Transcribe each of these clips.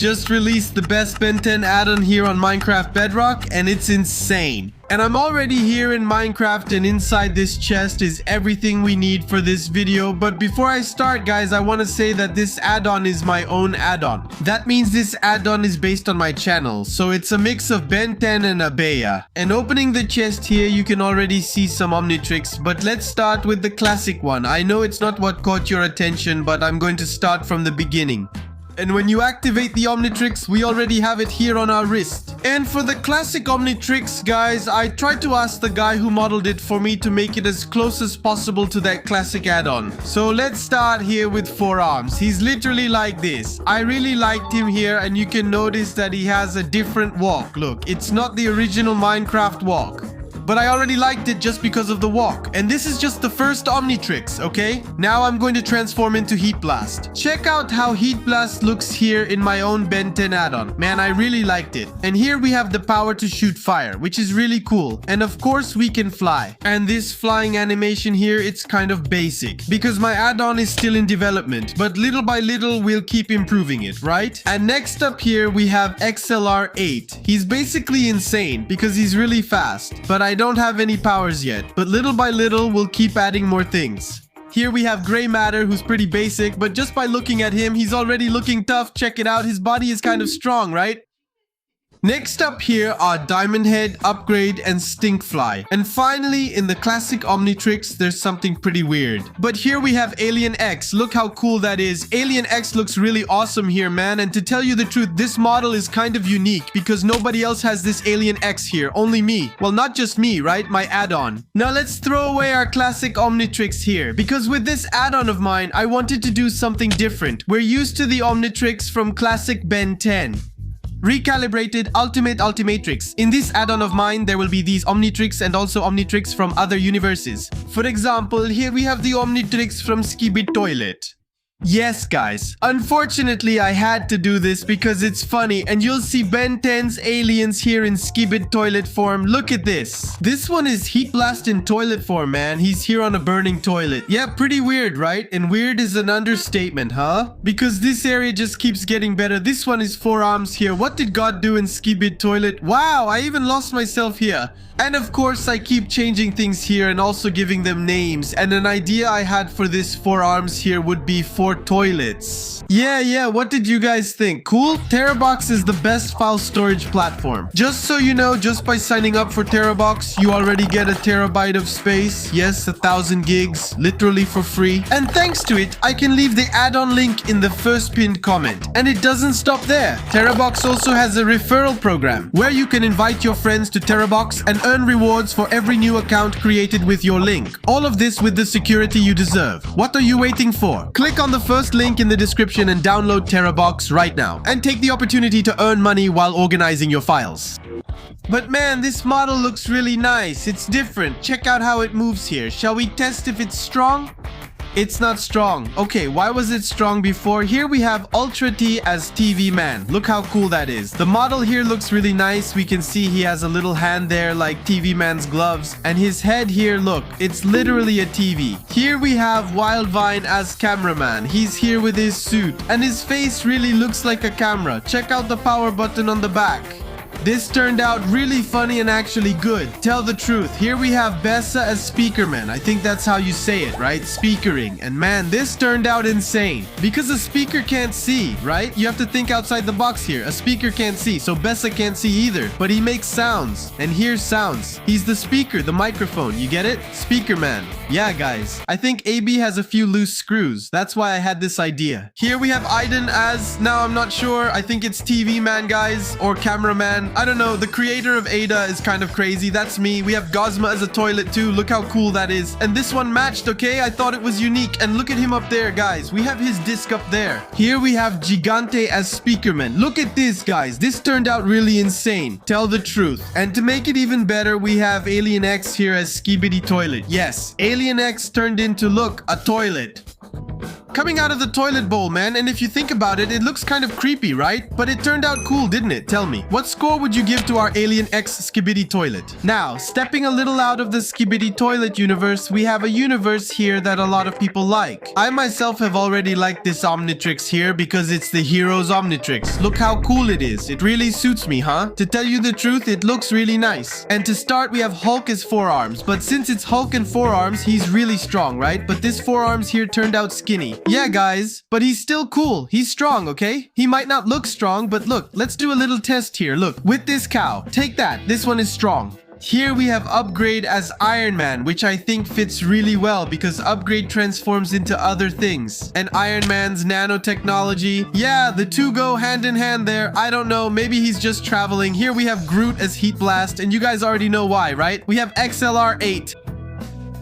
just released the best Ben 10 add-on here on Minecraft Bedrock, and it's insane. And I'm already here in Minecraft, and inside this chest is everything we need for this video. But before I start, guys, I want to say that this add-on is my own add-on. That means this add-on is based on my channel, so it's a mix of Ben 10 and Abeya. And opening the chest here, you can already see some Omnitrix, but let's start with the classic one. I know it's not what caught your attention, but I'm going to start from the beginning. And when you activate the Omnitrix, we already have it here on our wrist. And for the classic Omnitrix, guys, I tried to ask the guy who modeled it for me to make it as close as possible to that classic add-on. So let's start here with 4 arms. He's literally like this. I really liked him here, and you can notice that he has a different walk. Look, it's not the original Minecraft walk. But I already liked it just because of the walk. And this is just the first Omnitrix, okay? Now I'm going to transform into Heat Blast. Check out how Heat Blast looks here in my own Ben 10 add-on. Man, I really liked it. And here we have the power to shoot fire, which is really cool. And of course, we can fly. And this flying animation here, it's kind of basic, because my add-on is still in development. But little by little, we'll keep improving it, right? And next up here, we have XLR8. He's basically insane, because he's really fast. But I don't have any powers yet, but little by little we'll keep adding more things. Here we have Gray Matter, who's pretty basic, but just by looking at him, he's already looking tough. Check it out, his body is kind of strong, right? Next up here are Diamond Head, Upgrade, and Stinkfly. And finally, in the classic Omnitrix, there's something pretty weird. But here we have Alien X. Look how cool that is. Alien X looks really awesome here, man. And to tell you the truth, this model is kind of unique because nobody else has this Alien X here. Only me. Well, not just me, right? My add-on. Now let's throw away our classic Omnitrix here, because with this add-on of mine, I wanted to do something different. We're used to the Omnitrix from classic Ben 10. Recalibrated Ultimate Ultimatrix. In this add-on of mine, there will be these Omnitrix and also Omnitrix from other universes. For example, here we have the Omnitrix from Skibidi Toilet. Yes, guys. Unfortunately, I had to do this because it's funny, and you'll see Ben 10's aliens here in Skibidi Toilet form. Look at this. This one is Heat Blast in toilet form, man. He's here on a burning toilet. Yeah, pretty weird, right? And weird is an understatement, huh? Because this area just keeps getting better. This one is 4 arms here. What did God do in Skibidi Toilet? Wow, I even lost myself here. And of course, I keep changing things here and also giving them names. And an idea I had for this 4 arms here would be 4 toilets. Yeah, what did you guys think? Cool? Terabox is the best file storage platform. Just so you know, just by signing up for Terabox, you already get a terabyte of space. Yes, 1000 gigs, literally for free. And thanks to it, I can leave the add-on link in the first pinned comment. And it doesn't stop there. Terabox also has a referral program where you can invite your friends to Terabox and earn rewards for every new account created with your link. All of this with the security you deserve. What are you waiting for? Click on the first link in the description and download Terabox right now. And take the opportunity to earn money while organizing your files. But man, this model looks really nice. It's different. Check out how it moves here. Shall we test if it's strong? It's not strong. Okay, why was it strong before? Here we have Ultra T as TV Man. Look how cool that is. The model here looks really nice. We can see he has a little hand there like TV Man's gloves. And his head here, look, it's literally a TV. Here we have Wildvine as Cameraman. He's here with his suit. And his face really looks like a camera. Check out the power button on the back. This turned out really funny and actually good. Tell the truth. Here we have Bessa as Speakerman. I think that's how you say it, right? Speakering. And man, this turned out insane. Because a speaker can't see, right? You have to think outside the box here. A speaker can't see, so Bessa can't see either. But he makes sounds and hears sounds. He's the speaker, the microphone. You get it? Speakerman. Yeah, guys. I think AB has a few loose screws. That's why I had this idea. Here we have Addon as... Now, I'm not sure. I think it's TV Man, guys. Or Cameraman. I don't know. The creator of Ada is kind of crazy. That's me. We have Gozma as a toilet too. Look how cool that is. And this one matched, okay? I thought it was unique. And look at him up there, guys. We have his disc up there. Here we have Gigante as Speakerman. Look at this, guys. This turned out really insane. Tell the truth. And to make it even better, we have Alien X here as Skibidi Toilet. Yes, Alien X turned into, look, a toilet. coming out of the toilet bowl, man. And if you think about it, it looks kind of creepy, right? But it turned out cool, didn't it? Tell me, what score would you give to our Alien X Skibidi toilet? Now, stepping a little out of the Skibidi toilet universe, we have a universe here that a lot of people like. I myself have already liked this Omnitrix here because it's the hero's Omnitrix. Look how cool it is. It really suits me, huh? To tell you the truth, it looks really nice. And to start, we have Hulk as 4 arms. But since it's Hulk and 4 arms, he's really strong, right? But this 4 arms here turned out skinny. Yeah, guys, but he's still cool. He's strong, okay? He might not look strong, but look, let's do a little test here. Look, with this cow, take that. This one is strong. Here we have Upgrade as Iron Man, which I think fits really well because Upgrade transforms into other things. And Iron Man's nanotechnology, yeah, the two go hand in hand there. I don't know, maybe he's just traveling. Here we have Groot as Heat Blast, and you guys already know why, right? We have XLR8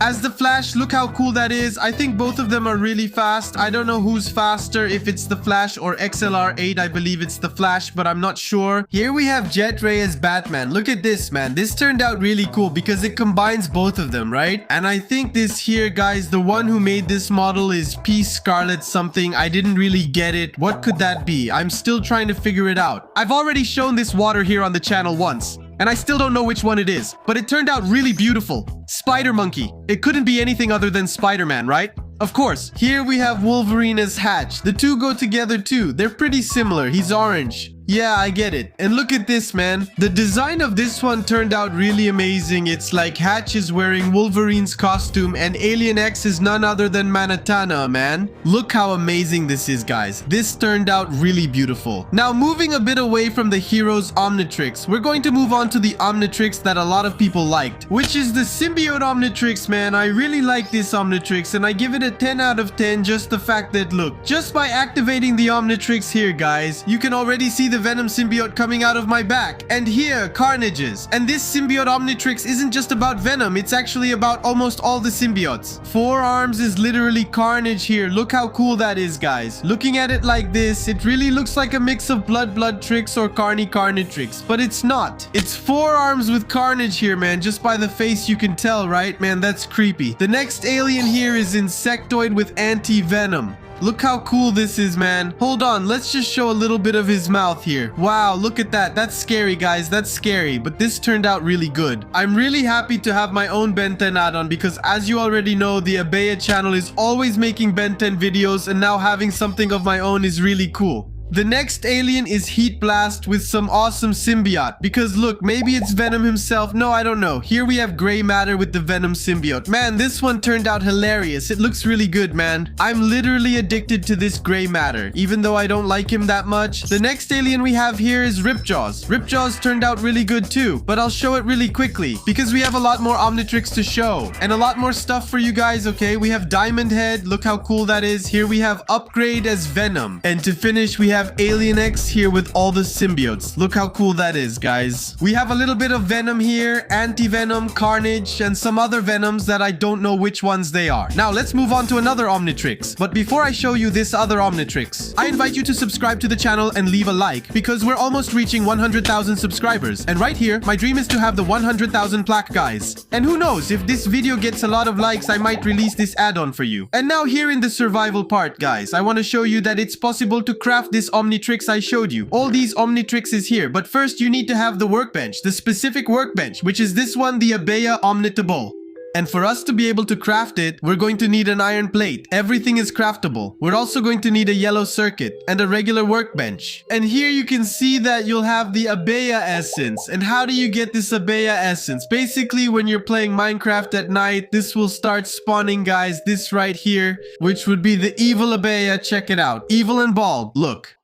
as the Flash. Look how cool that is. I think both of them are really fast. I don't know who's faster, if it's the Flash or XLR8. I believe it's the Flash, but I'm not sure. Here we have Jet Ray as Batman. Look at this, man. This turned out really cool because it combines both of them, right? And I think this here, guys, the one who made this model is P Scarlet something. I didn't really get it. What could that be? I'm still trying to figure it out. I've already shown this water here on the channel once, and I still don't know which one it is, but it turned out really beautiful. Spider Monkey. It couldn't be anything other than Spider-Man, right? Of course. Here we have Wolverine as Hatch. The two go together too. They're pretty similar. He's orange. Yeah, I get it. And look at this, man. The design of this one turned out really amazing. It's like Hatch is wearing Wolverine's costume and Alien X is none other than Manatana, man. Look how amazing this is, guys. This turned out really beautiful. Now, moving a bit away from the hero's Omnitrix, we're going to move on to the Omnitrix that a lot of people liked, which is the Symbiote Omnitrix, man. I really like this Omnitrix and I give it a 10 out of 10. Just the fact that, look, just by activating the Omnitrix here, guys, you can already see the Venom symbiote coming out of my back. And here, Carnage's. And this Symbiote Omnitrix isn't just about Venom, it's actually about almost all the symbiotes. 4 arms is literally Carnage here. Look how cool that is, guys. Looking at it like this, it really looks like a mix of Blood Tricks or Carnitrix, but it's not. It's 4 arms with Carnage here, man. Just by the face you can tell, right? Man, that's creepy. The next alien here is Insectoid with Anti-Venom. Look how cool this is, man. Hold on, let's just show a little bit of his mouth here. Wow, look at that. That's scary, guys. That's scary, but this turned out really good. I'm really happy to have my own Ben 10 add-on because, as you already know, the Abea channel is always making Ben 10 videos, and now having something of my own is really cool. The next alien is Heat Blast with some awesome symbiote. Because look, maybe it's Venom himself. No, I don't know. Here we have Gray Matter with the Venom symbiote. Man, this one turned out hilarious. It looks really good, man. I'm literally addicted to this Gray Matter, even though I don't like him that much. The next alien we have here is Ripjaws. Ripjaws turned out really good too, but I'll show it really quickly because we have a lot more Omnitrix to show and a lot more stuff for you guys, okay? We have Diamond Head. Look how cool that is. Here we have Upgrade as Venom. And to finish, we have Alien X here with all the symbiotes. Look how cool that is, guys. We have a little bit of Venom here, Anti-Venom, Carnage, and some other Venoms that I don't know which ones they are. Now, let's move on to another Omnitrix. But before I show you this other Omnitrix, I invite you to subscribe to the channel and leave a like because we're almost reaching 100,000 subscribers. And right here, my dream is to have the 100,000 plaque, guys. And who knows, if this video gets a lot of likes, I might release this add-on for you. And now here in the survival part, guys, I want to show you that it's possible to craft this Omnitrix I showed you. All these Omnitrixes here, but first you need to have the workbench, the specific workbench, which is this one, the Abea Omnitable. And for us to be able to craft it, we're going to need an iron plate. Everything is craftable. We're also going to need a yellow circuit and a regular workbench. And here you can see that you'll have the Abea essence. And how do you get this Abea essence? Basically, when you're playing Minecraft at night, this will start spawning, guys. This right here, which would be the evil Abea. Check it out. Evil and bald. Look.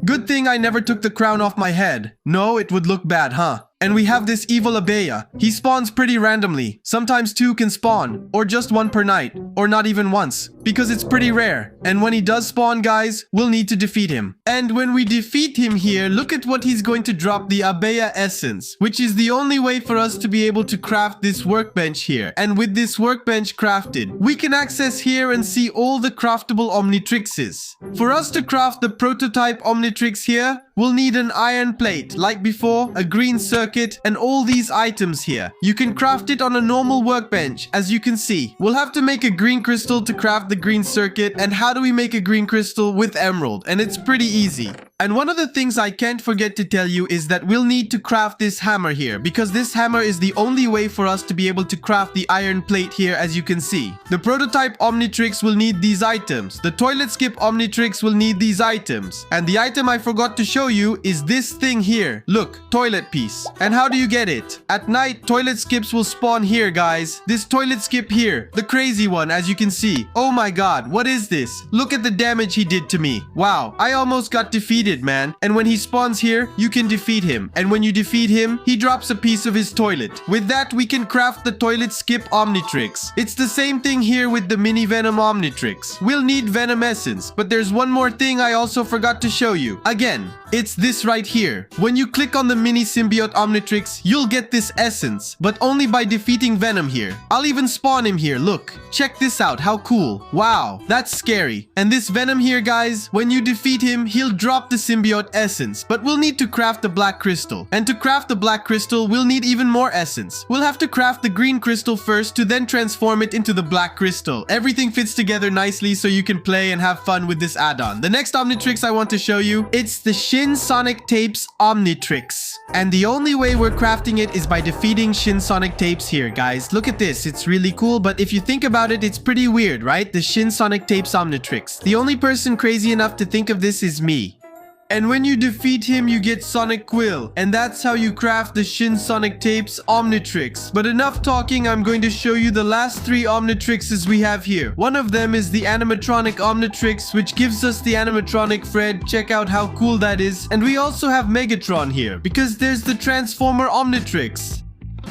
Good thing I never took the crown off my head. No, it would look bad, huh? And we have this evil Abea. He spawns pretty randomly. Sometimes 2 can spawn, or just 1 per night, or not even once, because it's pretty rare. And when he does spawn, guys, we'll need to defeat him. And when we defeat him here, look at what he's going to drop, the Abea essence, which is the only way for us to be able to craft this workbench here. And with this workbench crafted, we can access here and see all the craftable Omnitrixes. For us to craft the prototype Omnitrix here, we'll need an iron plate, like before, a green circuit, and all these items here. You can craft it on a normal workbench, as you can see. We'll have to make a green crystal to craft the green circuit, and how do we make a green crystal with emerald? And it's pretty easy. And one of the things I can't forget to tell you is that we'll need to craft this hammer here, because this hammer is the only way for us to be able to craft the iron plate here, as you can see. The prototype Omnitrix will need these items. The toilet skip Omnitrix will need these items. And the item I forgot to show you is this thing here. Look, toilet piece. And how do you get it? At night, toilet skips will spawn here, guys. This toilet skip here, the crazy one, as you can see. Oh my god, what is this? Look at the damage he did to me. Wow, I almost got defeated, man. And when he spawns here, you can defeat him. And when you defeat him, he drops a piece of his toilet. With that, we can craft the toilet skip Omnitrix. It's the same thing here with the mini venom Omnitrix. We'll need venom essence, but there's one more thing I also forgot to show you. Again, it's this right here. When you click on the mini symbiote Omnitrix, you'll get this essence, but only by defeating Venom here. I'll even spawn him here, look. Check this out, how cool. Wow, that's scary. And this Venom here, guys, when you defeat him, he'll drop the symbiote essence, but we'll need to craft the black crystal. And to craft the black crystal, we'll need even more essence. We'll have to craft the green crystal first to then transform it into the black crystal. Everything fits together nicely so you can play and have fun with this add-on. The next Omnitrix I want to show you, it's the Sonic Tapes Omnitrix. And the only way we're crafting it is by defeating Sonic Tapes here, guys. Look at this, it's really cool, but if you think about it, it's pretty weird, right? The Sonic Tapes Omnitrix. The only person crazy enough to think of this is me. And when you defeat him, you get Sonic Quill. And that's how you craft the Sonic Tapes Omnitrix. But enough talking, I'm going to show you the last 3 Omnitrixes we have here. One of them is the animatronic Omnitrix, which gives us the animatronic Fred. Check out how cool that is. And we also have Megatron here, because there's the Transformer Omnitrix.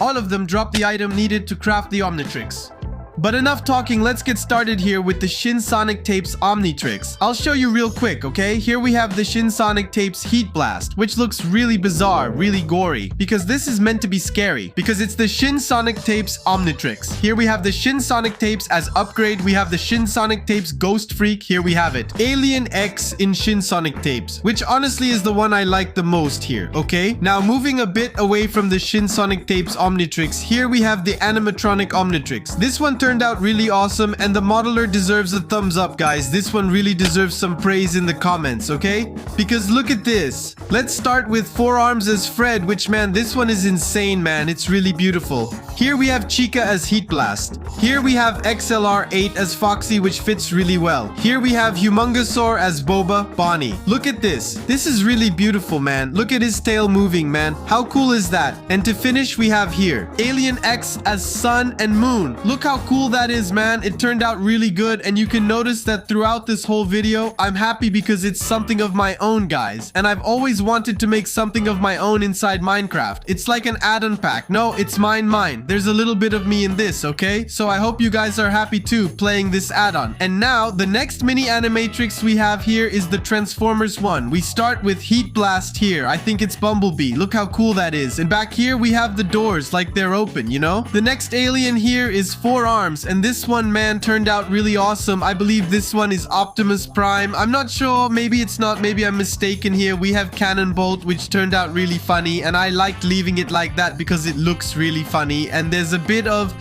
All of them drop the item needed to craft the Omnitrix. But enough talking, let's get started here with the Sonic Tapes Omnitrix. I'll show you real quick, okay? Here we have the Sonic Tapes Heat Blast, which looks really bizarre, really gory, because this is meant to be scary, because it's the Sonic Tapes Omnitrix. Here we have the Sonic Tapes as upgrade. We have the Sonic Tapes Ghost Freak. Here we have it. Alien X in Sonic Tapes, which honestly is the one I like the most here, okay? Now moving a bit away from the Sonic Tapes Omnitrix, here we have the animatronic Omnitrix. This one turned out really awesome, and the modeler deserves a thumbs up, guys. This one really deserves some praise in the comments, okay? Because look at this. Let's start with 4 arms as Fred, which, man, this one is insane, man. It's really beautiful. Here we have Chica as Heat Blast. Here we have XLR8 as Foxy, which fits really well. Here we have Humongosaur as Boba, Bonnie. Look at this. This is really beautiful, man. Look at his tail moving, man. How cool is that? And to finish, we have here Alien X as Sun and Moon. Look how cool that is, man. It turned out really good, and you can notice that throughout this whole video, I'm happy because it's something of my own, guys. And I've always wanted to make something of my own inside Minecraft. It's like an add-on pack. No, it's mine. There's a little bit of me in this, okay? So I hope you guys are happy too playing this add-on. And now, the next mini animatrix we have here is the Transformers one. We start with Heat Blast here. I think it's Bumblebee. Look how cool that is. And back here, we have the doors like they're open, you know? The next alien here is 4 arms, and this one, man, turned out really awesome. I believe this one is Optimus Prime. I'm not sure. Maybe it's not. Maybe I'm mistaken here. We have Cannonbolt, which turned out really funny, and I liked leaving it like that because it looks really funny. And there's a bit of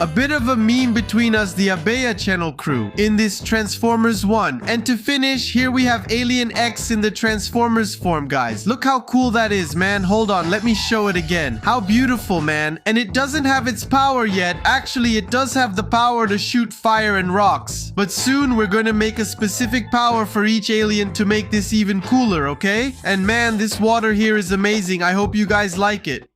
a meme between us, the Abea channel crew, in this Transformers 1. And to finish, here we have Alien X in the Transformers form, guys. Look how cool that is, man. Hold on, let me show it again. How beautiful, man. And it doesn't have its power yet. Actually, it does have the power to shoot fire and rocks. But soon, we're gonna make a specific power for each alien to make this even cooler, okay? And man, this water here is amazing. I hope you guys like it.